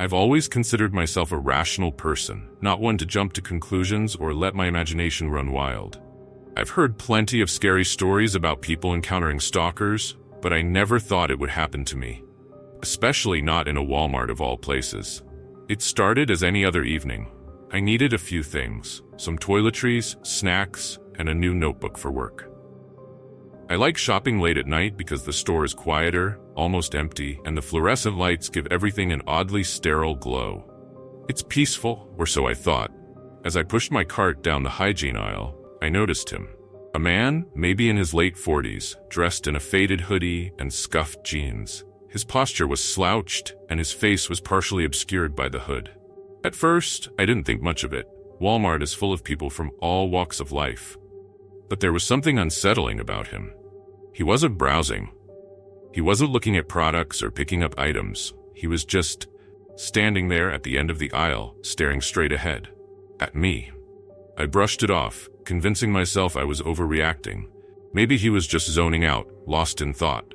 I've always considered myself a rational person, not one to jump to conclusions or let my imagination run wild. I've heard plenty of scary stories about people encountering stalkers, but I never thought it would happen to me. Especially not in a Walmart of all places. It started as any other evening. I needed a few things, some toiletries, snacks, and a new notebook for work. I like shopping late at night because the store is quieter, almost empty, and the fluorescent lights give everything an oddly sterile glow. It's peaceful, or so I thought. As I pushed my cart down the hygiene aisle, I noticed him. A man, maybe in his late 40s, dressed in a faded hoodie and scuffed jeans. His posture was slouched, and his face was partially obscured by the hood. At first, I didn't think much of it. Walmart is full of people from all walks of life. But there was something unsettling about him. He wasn't browsing. He wasn't looking at products or picking up items. He was just standing there at the end of the aisle, staring straight ahead. At me. I brushed it off, convincing myself I was overreacting. Maybe he was just zoning out, lost in thought.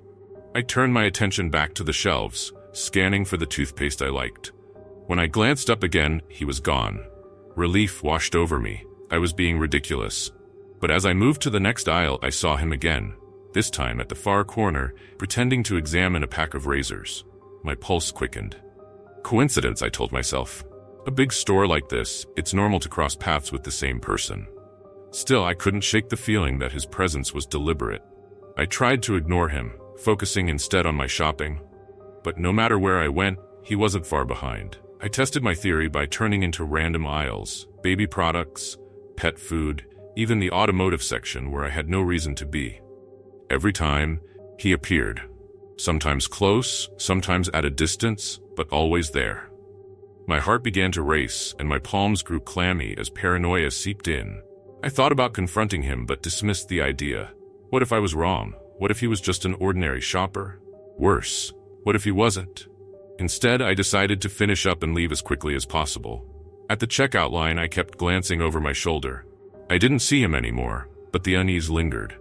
I turned my attention back to the shelves, scanning for the toothpaste I liked. When I glanced up again, he was gone. Relief washed over me. I was being ridiculous. But as I moved to the next aisle, I saw him again. This time at the far corner, pretending to examine a pack of razors. My pulse quickened. Coincidence, I told myself. A big store like this, it's normal to cross paths with the same person. Still, I couldn't shake the feeling that his presence was deliberate. I tried to ignore him, focusing instead on my shopping. But no matter where I went, he wasn't far behind. I tested my theory by turning into random aisles, baby products, pet food, even the automotive section where I had no reason to be. Every time, he appeared. Sometimes close, sometimes at a distance, but always there. My heart began to race, and my palms grew clammy as paranoia seeped in. I thought about confronting him, but dismissed the idea. What if I was wrong? What if he was just an ordinary shopper? Worse, what if he wasn't? Instead, I decided to finish up and leave as quickly as possible. At the checkout line, I kept glancing over my shoulder. I didn't see him anymore, but the unease lingered.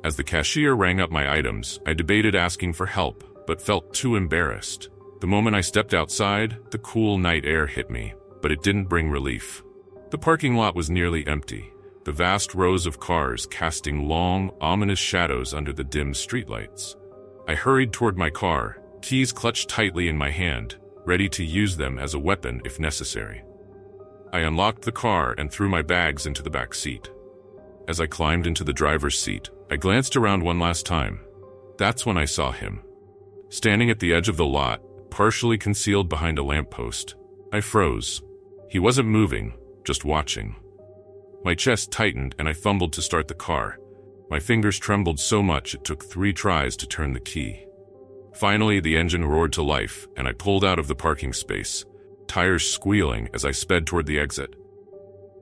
As the cashier rang up my items, I debated asking for help, but felt too embarrassed. The moment I stepped outside, the cool night air hit me, but it didn't bring relief. The parking lot was nearly empty, the vast rows of cars casting long, ominous shadows under the dim streetlights. I hurried toward my car, keys clutched tightly in my hand, ready to use them as a weapon if necessary. I unlocked the car and threw my bags into the back seat. As I climbed into the driver's seat, I glanced around one last time. That's when I saw him. Standing at the edge of the lot, partially concealed behind a lamppost. I froze. He wasn't moving, just watching. My chest tightened and I fumbled to start the car. My fingers trembled so much it took 3 tries to turn the key. Finally, the engine roared to life and I pulled out of the parking space, tires squealing as I sped toward the exit.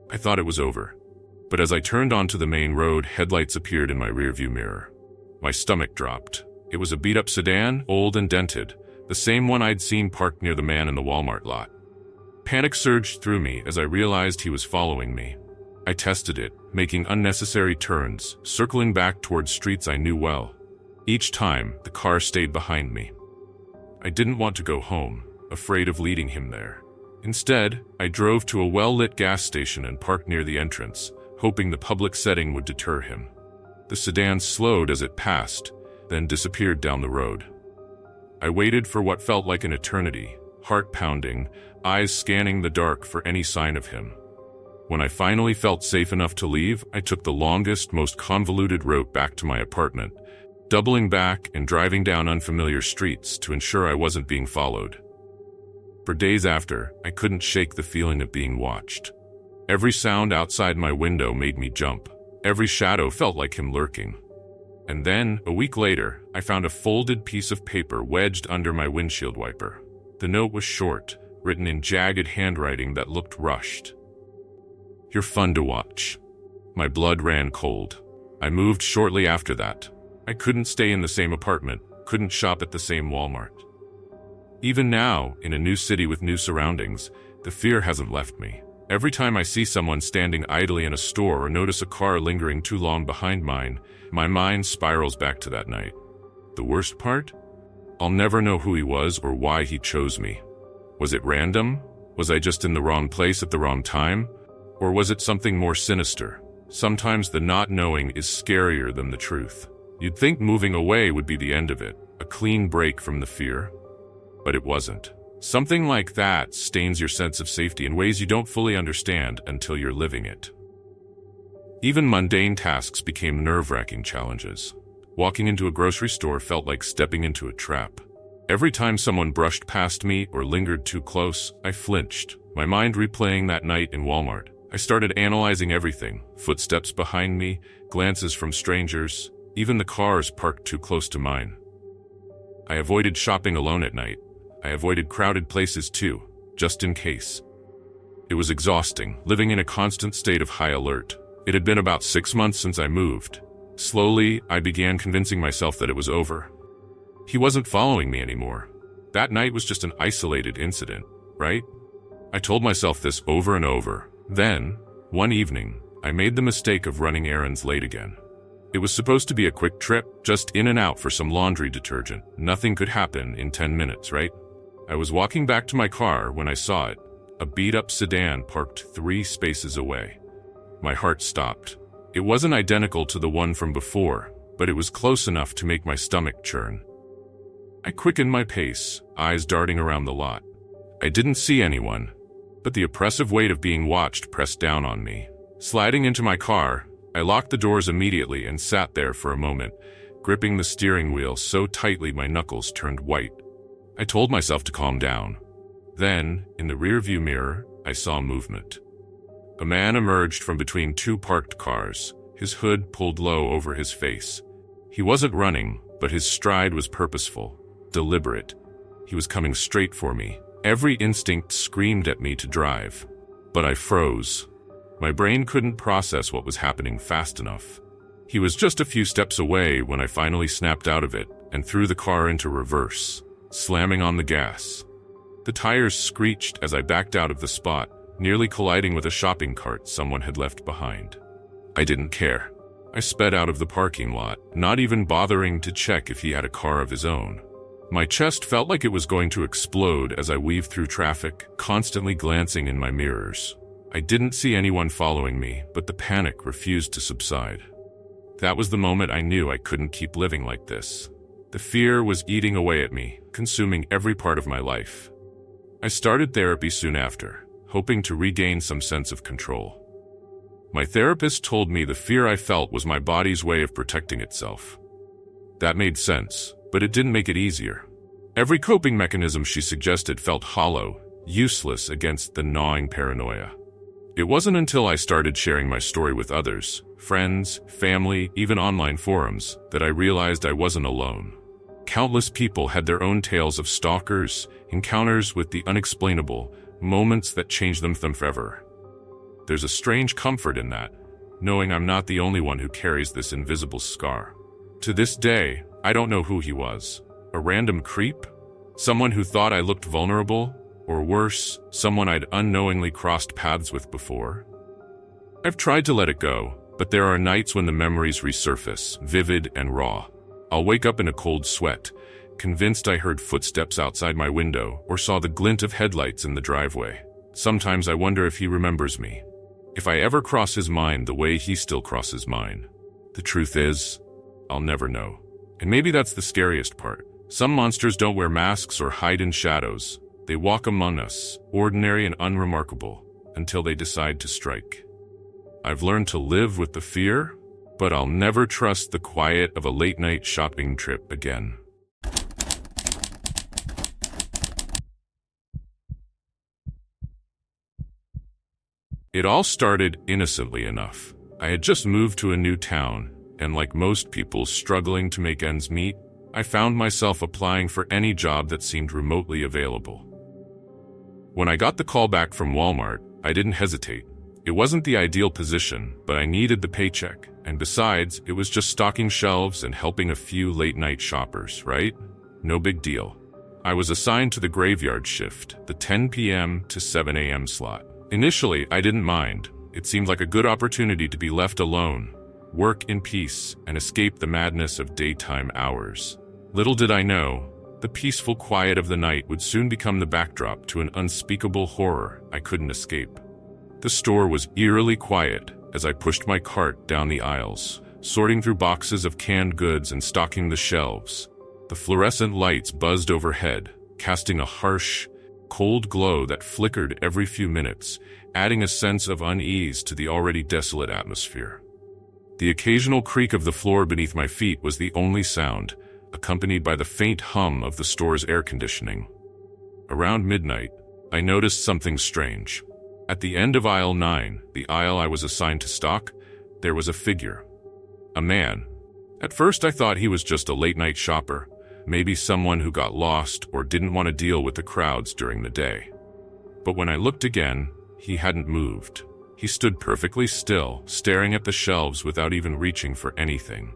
I thought it was over. But as I turned onto the main road, headlights appeared in my rearview mirror. My stomach dropped. It was a beat-up sedan, old and dented, the same one I'd seen parked near the man in the Walmart lot. Panic surged through me as I realized he was following me. I tested it, making unnecessary turns, circling back towards streets I knew well. Each time, the car stayed behind me. I didn't want to go home, afraid of leading him there. Instead, I drove to a well-lit gas station and parked near the entrance, hoping the public setting would deter him. The sedan slowed as it passed, then disappeared down the road. I waited for what felt like an eternity, heart pounding, eyes scanning the dark for any sign of him. When I finally felt safe enough to leave, I took the longest, most convoluted route back to my apartment, doubling back and driving down unfamiliar streets to ensure I wasn't being followed. For days after, I couldn't shake the feeling of being watched. Every sound outside my window made me jump. Every shadow felt like him lurking. And then, a week later, I found a folded piece of paper wedged under my windshield wiper. The note was short, written in jagged handwriting that looked rushed. "You're fun to watch." My blood ran cold. I moved shortly after that. I couldn't stay in the same apartment, couldn't shop at the same Walmart. Even now, in a new city with new surroundings, the fear hasn't left me. Every time I see someone standing idly in a store or notice a car lingering too long behind mine, my mind spirals back to that night. The worst part? I'll never know who he was or why he chose me. Was it random? Was I just in the wrong place at the wrong time? Or was it something more sinister? Sometimes the not knowing is scarier than the truth. You'd think moving away would be the end of it, a clean break from the fear. But it wasn't. Something like that stains your sense of safety in ways you don't fully understand until you're living it. Even mundane tasks became nerve-wracking challenges. Walking into a grocery store felt like stepping into a trap. Every time someone brushed past me or lingered too close, I flinched, my mind replaying that night in Walmart. I started analyzing everything: footsteps behind me, glances from strangers, even the cars parked too close to mine. I avoided shopping alone at night. I avoided crowded places too, just in case. It was exhausting, living in a constant state of high alert. It had been about 6 months since I moved. Slowly, I began convincing myself that it was over. He wasn't following me anymore. That night was just an isolated incident, right? I told myself this over and over. Then, one evening, I made the mistake of running errands late again. It was supposed to be a quick trip, just in and out for some laundry detergent. Nothing could happen in 10 minutes, right? I was walking back to my car when I saw it, a beat-up sedan parked 3 spaces away. My heart stopped. It wasn't identical to the one from before, but it was close enough to make my stomach churn. I quickened my pace, eyes darting around the lot. I didn't see anyone, but the oppressive weight of being watched pressed down on me. Sliding into my car, I locked the doors immediately and sat there for a moment, gripping the steering wheel so tightly my knuckles turned white. I told myself to calm down. Then, in the rearview mirror, I saw movement. A man emerged from between 2 parked cars, his hood pulled low over his face. He wasn't running, but his stride was purposeful, deliberate. He was coming straight for me. Every instinct screamed at me to drive, but I froze. My brain couldn't process what was happening fast enough. He was just a few steps away when I finally snapped out of it and threw the car into reverse, slamming on the gas. The tires screeched as I backed out of the spot, nearly colliding with a shopping cart someone had left behind. I didn't care. I sped out of the parking lot, not even bothering to check if he had a car of his own. My chest felt like it was going to explode as I weaved through traffic, constantly glancing in my mirrors. I didn't see anyone following me, but the panic refused to subside. That was the moment I knew I couldn't keep living like this. The fear was eating away at me, consuming every part of my life. I started therapy soon after, hoping to regain some sense of control. My therapist told me the fear I felt was my body's way of protecting itself. That made sense, but it didn't make it easier. Every coping mechanism she suggested felt hollow, useless against the gnawing paranoia. It wasn't until I started sharing my story with others, friends, family, even online forums, that I realized I wasn't alone. Countless people had their own tales of stalkers, encounters with the unexplainable, moments that changed them forever. There's a strange comfort in that, knowing I'm not the only one who carries this invisible scar. To this day, I don't know who he was. A random creep? Someone who thought I looked vulnerable? Or worse, someone I'd unknowingly crossed paths with before? I've tried to let it go, but there are nights when the memories resurface, vivid and raw. I'll wake up in a cold sweat, convinced I heard footsteps outside my window or saw the glint of headlights in the driveway. Sometimes I wonder if he remembers me. If I ever cross his mind the way he still crosses mine. The truth is, I'll never know. And maybe that's the scariest part. Some monsters don't wear masks or hide in shadows. They walk among us, ordinary and unremarkable, until they decide to strike. I've learned to live with the fear, but I'll never trust the quiet of a late-night shopping trip again. It all started innocently enough. I had just moved to a new town, and like most people struggling to make ends meet, I found myself applying for any job that seemed remotely available. When I got the call back from Walmart, I didn't hesitate. It wasn't the ideal position, but I needed the paycheck, and besides, it was just stocking shelves and helping a few late-night shoppers, right? No big deal. I was assigned to the graveyard shift, the 10 p.m. to 7 a.m. slot. Initially, I didn't mind. It seemed like a good opportunity to be left alone, work in peace, and escape the madness of daytime hours. Little did I know, The peaceful quiet of the night would soon become the backdrop to an unspeakable horror I couldn't escape. The store was eerily quiet as I pushed my cart down the aisles, sorting through boxes of canned goods and stocking the shelves. The fluorescent lights buzzed overhead, casting a harsh, cold glow that flickered every few minutes, adding a sense of unease to the already desolate atmosphere. The occasional creak of the floor beneath my feet was the only sound, accompanied by the faint hum of the store's air conditioning. Around midnight, I noticed something strange. At the end of aisle 9, the aisle I was assigned to stock, there was a figure. A man. At first I thought he was just a late-night shopper, maybe someone who got lost or didn't want to deal with the crowds during the day. But when I looked again, he hadn't moved. He stood perfectly still, staring at the shelves without even reaching for anything.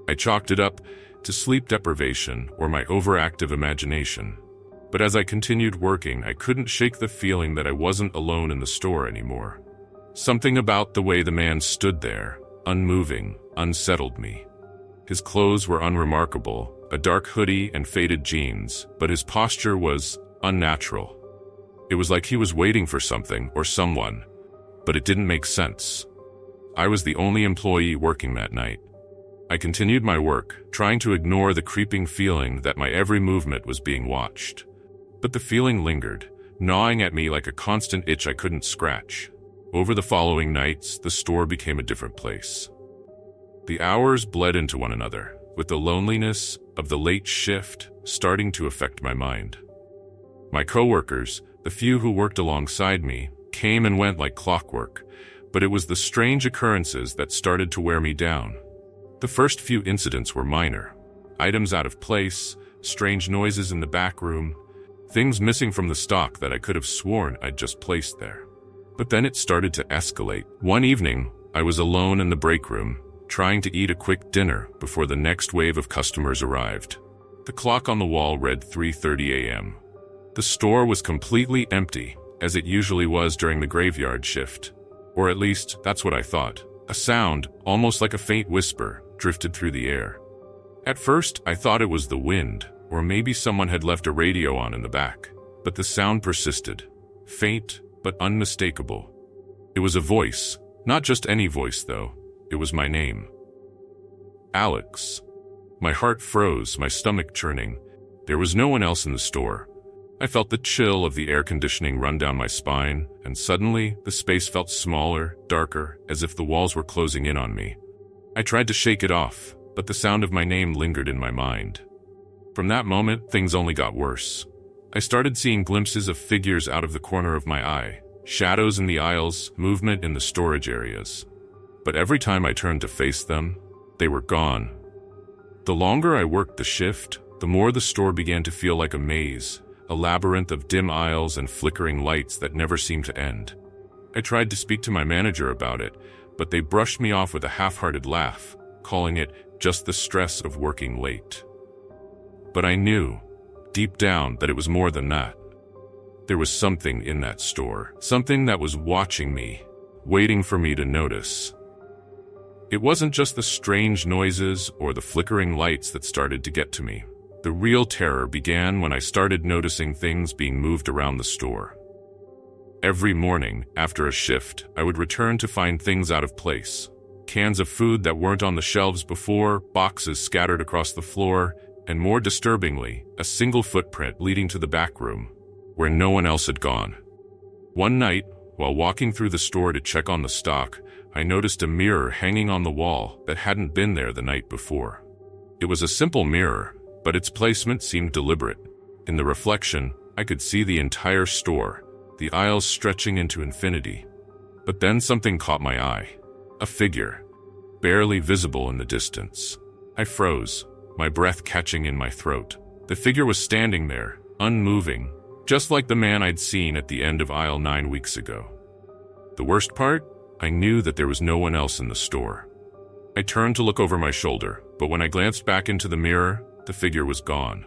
I chalked it up to sleep deprivation or my overactive imagination. But as I continued working, I couldn't shake the feeling that I wasn't alone in the store anymore. Something about the way the man stood there, unmoving, unsettled me. His clothes were unremarkable, a dark hoodie and faded jeans, but his posture was unnatural. It was like he was waiting for something or someone, but it didn't make sense. I was the only employee working that night. I continued my work, trying to ignore the creeping feeling that my every movement was being watched. But the feeling lingered, gnawing at me like a constant itch I couldn't scratch. Over the following nights, the store became a different place. The hours bled into one another, with the loneliness of the late shift starting to affect my mind. My coworkers, the few who worked alongside me, came and went like clockwork, but it was the strange occurrences that started to wear me down. The first few incidents were minor. Items out of place, strange noises in the back room, things missing from the stock that I could have sworn I'd just placed there. But then it started to escalate. One evening, I was alone in the break room, trying to eat a quick dinner before the next wave of customers arrived. The clock on the wall read 3:30 a.m. The store was completely empty, as it usually was during the graveyard shift. Or at least, that's what I thought. A sound, almost like a faint whisper, drifted through the air. At first, I thought it was the wind, or maybe someone had left a radio on in the back. But the sound persisted, faint but unmistakable. It was a voice, not just any voice though. It was my name. Alex. My heart froze, my stomach churning. There was no one else in the store. I felt the chill of the air conditioning run down my spine, and suddenly the space felt smaller, darker, as if the walls were closing in on me. I tried to shake it off, but the sound of my name lingered in my mind. From that moment, things only got worse. I started seeing glimpses of figures out of the corner of my eye, shadows in the aisles, movement in the storage areas. But every time I turned to face them, they were gone. The longer I worked the shift, the more the store began to feel like a maze, a labyrinth of dim aisles and flickering lights that never seemed to end. I tried to speak to my manager about it, but they brushed me off with a half-hearted laugh, calling it just the stress of working late. But I knew, deep down, that it was more than that. There was something in that store, something that was watching me, waiting for me to notice. It wasn't just the strange noises or the flickering lights that started to get to me. The real terror began when I started noticing things being moved around the store. Every morning, after a shift, I would return to find things out of place. Cans of food that weren't on the shelves before, boxes scattered across the floor, and more disturbingly, a single footprint leading to the back room, where no one else had gone. One night, while walking through the store to check on the stock, I noticed a mirror hanging on the wall that hadn't been there the night before. It was a simple mirror, but its placement seemed deliberate. In the reflection, I could see the entire store, the aisles stretching into infinity. But then something caught my eye. A figure, barely visible in the distance. I froze, my breath catching in my throat. The figure was standing there, unmoving, just like the man I'd seen at the end of aisle 9 weeks ago. The worst part? I knew that there was no one else in the store. I turned to look over my shoulder, but when I glanced back into the mirror, the figure was gone.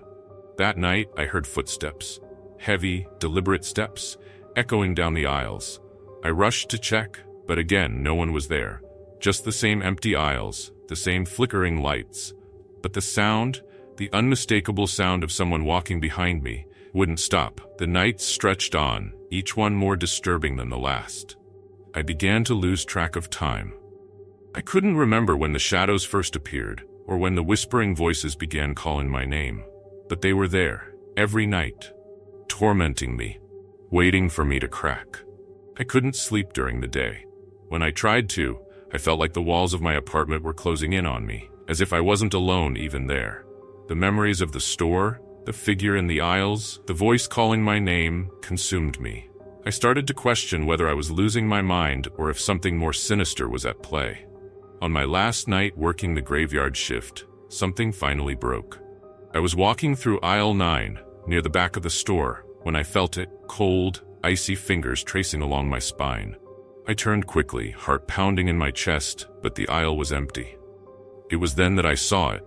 That night, I heard footsteps. Heavy, deliberate steps, echoing down the aisles. I rushed to check, but again, no one was there. Just the same empty aisles, the same flickering lights. But the sound, The unmistakable sound of someone walking behind me wouldn't stop. The nights stretched on, each one more disturbing than the last. I began to lose track of time. I couldn't remember when the shadows first appeared, or when the whispering voices began calling my name. But they were there, every night, tormenting me, waiting for me to crack. I couldn't sleep during the day. When I tried to, I felt like the walls of my apartment were closing in on me, as if I wasn't alone even there. The memories of the store, the figure in the aisles, the voice calling my name consumed me. I started to question whether I was losing my mind or if something more sinister was at play. On my last night working the graveyard shift, something finally broke. I was walking through aisle 9, near the back of the store, when I felt it, cold, icy fingers tracing along my spine. I turned quickly, heart pounding in my chest, but the aisle was empty. It was then that I saw it.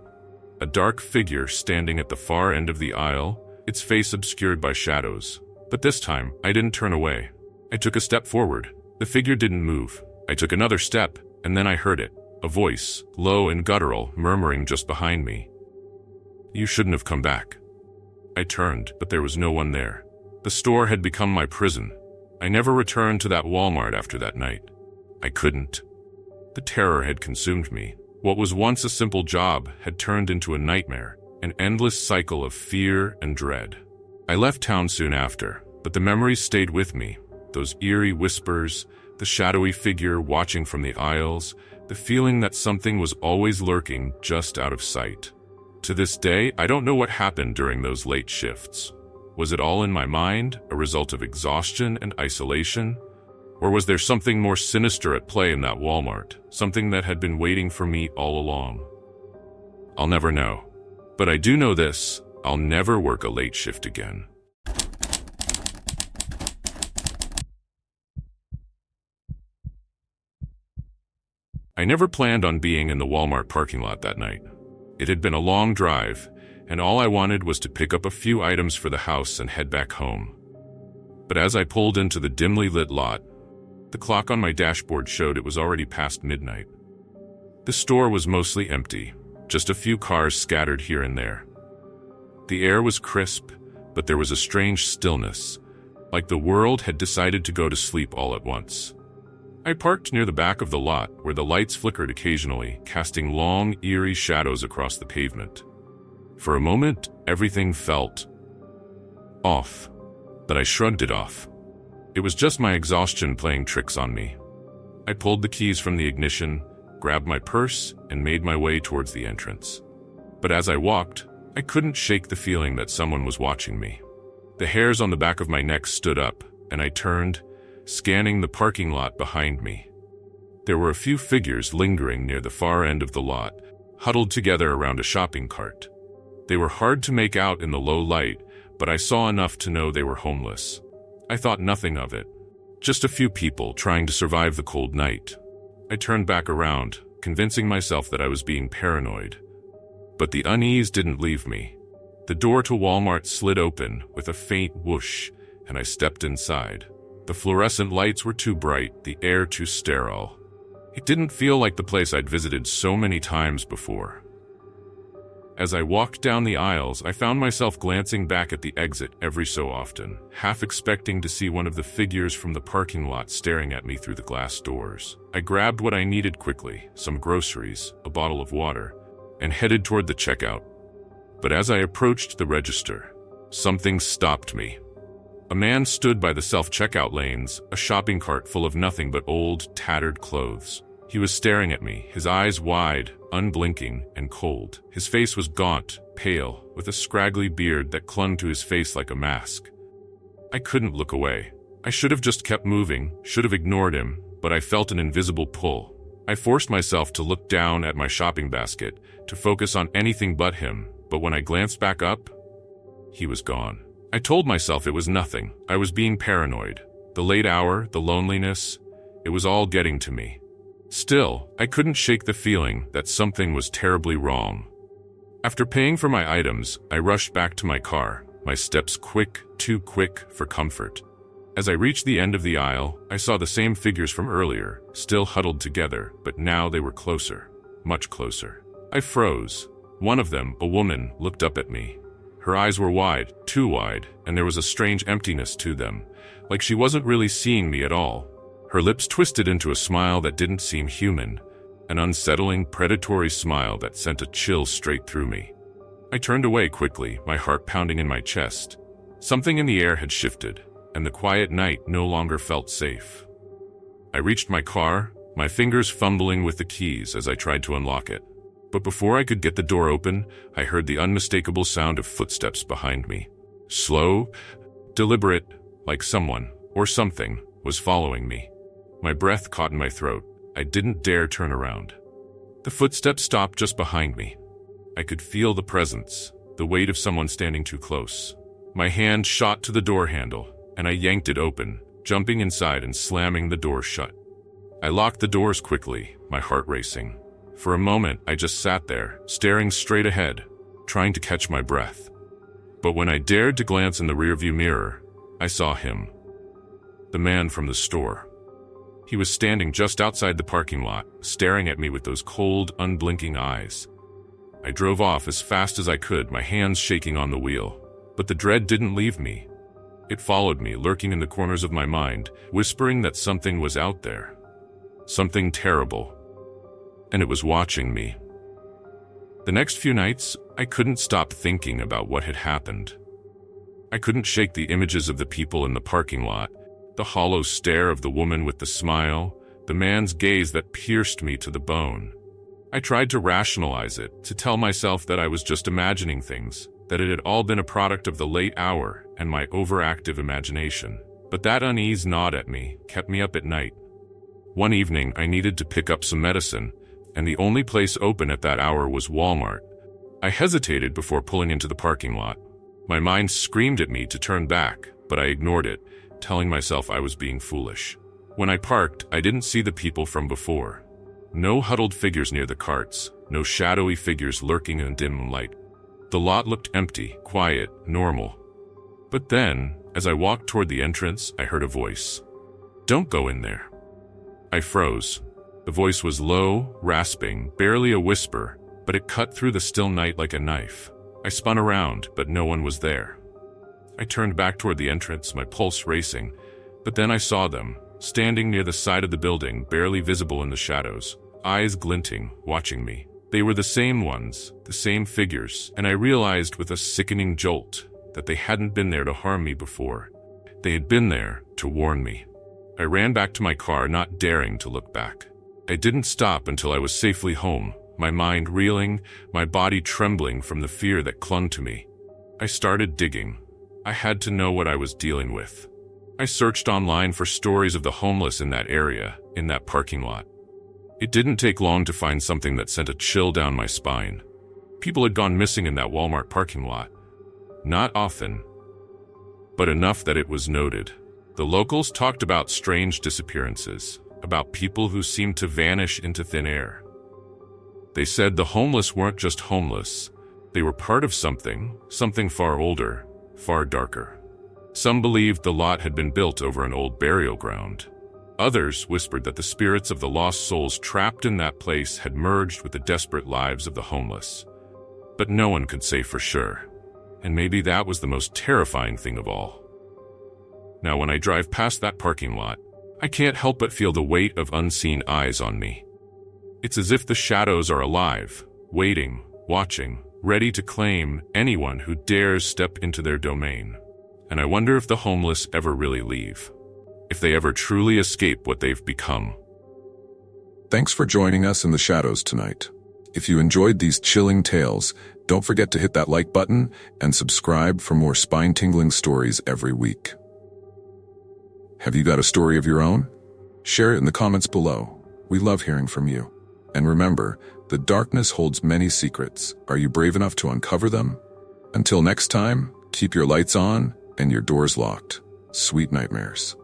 A dark figure standing at the far end of the aisle, its face obscured by shadows. But this time, I didn't turn away. I took a step forward. The figure didn't move. I took another step, and then I heard it. A voice, low and guttural, murmuring just behind me. "You shouldn't have come back." I turned, but there was no one there. The store had become my prison. I never returned to that Walmart after that night. I couldn't. The terror had consumed me. What was once a simple job had turned into a nightmare, an endless cycle of fear and dread. I left town soon after, but the memories stayed with me. Those eerie whispers, the shadowy figure watching from the aisles, the feeling that something was always lurking just out of sight. To this day, I don't know what happened during those late shifts. Was it all in my mind, a result of exhaustion and isolation? Or was there something more sinister at play in that Walmart, something that had been waiting for me all along? I'll never know. But I do know this: I'll never work a late shift again. I never planned on being in the Walmart parking lot that night. It had been a long drive, and all I wanted was to pick up a few items for the house and head back home. But as I pulled into the dimly lit lot, the clock on my dashboard showed it was already past midnight. The store was mostly empty, just a few cars scattered here and there. The air was crisp, but there was a strange stillness, like the world had decided to go to sleep all at once. I parked near the back of the lot, where the lights flickered occasionally, casting long, eerie shadows across the pavement. For a moment, everything felt off, but I shrugged it off. It was just my exhaustion playing tricks on me. I pulled the keys from the ignition, grabbed my purse, and made my way towards the entrance. But as I walked, I couldn't shake the feeling that someone was watching me. The hairs on the back of my neck stood up, and I turned, scanning the parking lot behind me. There were a few figures lingering near the far end of the lot, huddled together around a shopping cart. They were hard to make out in the low light, but I saw enough to know they were homeless. I thought nothing of it. Just a few people trying to survive the cold night. I turned back around, convincing myself that I was being paranoid. But the unease didn't leave me. The door to Walmart slid open with a faint whoosh, and I stepped inside. The fluorescent lights were too bright, the air too sterile. It didn't feel like the place I'd visited so many times before. As I walked down the aisles, I found myself glancing back at the exit every so often, half expecting to see one of the figures from the parking lot staring at me through the glass doors. I grabbed what I needed quickly, some groceries, a bottle of water, and headed toward the checkout. But as I approached the register, something stopped me. A man stood by the self-checkout lanes, a shopping cart full of nothing but old, tattered clothes. He was staring at me, his eyes wide, unblinking, and cold. His face was gaunt, pale, with a scraggly beard that clung to his face like a mask. I couldn't look away. I should have just kept moving, should have ignored him, but I felt an invisible pull. I forced myself to look down at my shopping basket, to focus on anything but him, but when I glanced back up, he was gone. I told myself it was nothing. I was being paranoid. The late hour, the loneliness, it was all getting to me. Still, I couldn't shake the feeling that something was terribly wrong. After paying for my items, I rushed back to my car, my steps quick, too quick for comfort. As I reached the end of the aisle, I saw the same figures from earlier, still huddled together, but now they were closer, much closer. I froze. One of them, a woman, looked up at me. Her eyes were wide, too wide, and there was a strange emptiness to them, like she wasn't really seeing me at all. Her lips twisted into a smile that didn't seem human, an unsettling, predatory smile that sent a chill straight through me. I turned away quickly, my heart pounding in my chest. Something in the air had shifted, and the quiet night no longer felt safe. I reached my car, my fingers fumbling with the keys as I tried to unlock it. But before I could get the door open, I heard the unmistakable sound of footsteps behind me. Slow, deliberate, like someone, or something, was following me. My breath caught in my throat. I didn't dare turn around. The footsteps stopped just behind me. I could feel the presence, the weight of someone standing too close. My hand shot to the door handle, and I yanked it open, jumping inside and slamming the door shut. I locked the doors quickly, my heart racing. For a moment, I just sat there, staring straight ahead, trying to catch my breath. But when I dared to glance in the rearview mirror, I saw him. The man from the store. He was standing just outside the parking lot, staring at me with those cold, unblinking eyes. I drove off as fast as I could, my hands shaking on the wheel. But the dread didn't leave me. It followed me, lurking in the corners of my mind, whispering that something was out there. Something terrible. And it was watching me. The next few nights, I couldn't stop thinking about what had happened. I couldn't shake the images of the people in the parking lot, the hollow stare of the woman with the smile, the man's gaze that pierced me to the bone. I tried to rationalize it, to tell myself that I was just imagining things, that it had all been a product of the late hour and my overactive imagination. But that unease gnawed at me, kept me up at night. One evening, I needed to pick up some medicine, and the only place open at that hour was Walmart. I hesitated before pulling into the parking lot. My mind screamed at me to turn back, but I ignored it, telling myself I was being foolish. When I parked, I didn't see the people from before. No huddled figures near the carts, no shadowy figures lurking in dim light. The lot looked empty, quiet, normal. But then, as I walked toward the entrance, I heard a voice. "Don't go in there." I froze. The voice was low, rasping, barely a whisper, but it cut through the still night like a knife. I spun around, but no one was there. I turned back toward the entrance, my pulse racing, but then I saw them, standing near the side of the building, barely visible in the shadows, eyes glinting, watching me. They were the same ones, the same figures, and I realized with a sickening jolt that they hadn't been there to harm me before. They had been there to warn me. I ran back to my car, not daring to look back. I didn't stop until I was safely home, my mind reeling, my body trembling from the fear that clung to me. I started digging. I had to know what I was dealing with. I searched online for stories of the homeless in that area, in that parking lot. It didn't take long to find something that sent a chill down my spine. People had gone missing in that Walmart parking lot. Not often, but enough that it was noted. The locals talked about strange disappearances, about people who seemed to vanish into thin air. They said the homeless weren't just homeless. They were part of something far older, far darker. Some believed the lot had been built over an old burial ground. Others whispered that the spirits of the lost souls trapped in that place had merged with the desperate lives of the homeless. But no one could say for sure. And maybe that was the most terrifying thing of all. Now, when I drive past that parking lot, I can't help but feel the weight of unseen eyes on me. It's as if the shadows are alive, waiting, watching, ready to claim anyone who dares step into their domain. And I wonder if the homeless ever really leave. If they ever truly escape what they've become. Thanks for joining us in the shadows tonight. If you enjoyed these chilling tales, don't forget to hit that like button and subscribe for more spine-tingling stories every week. Have you got a story of your own? Share it in the comments below. We love hearing from you. And remember, the darkness holds many secrets. Are you brave enough to uncover them? Until next time, keep your lights on and your doors locked. Sweet nightmares.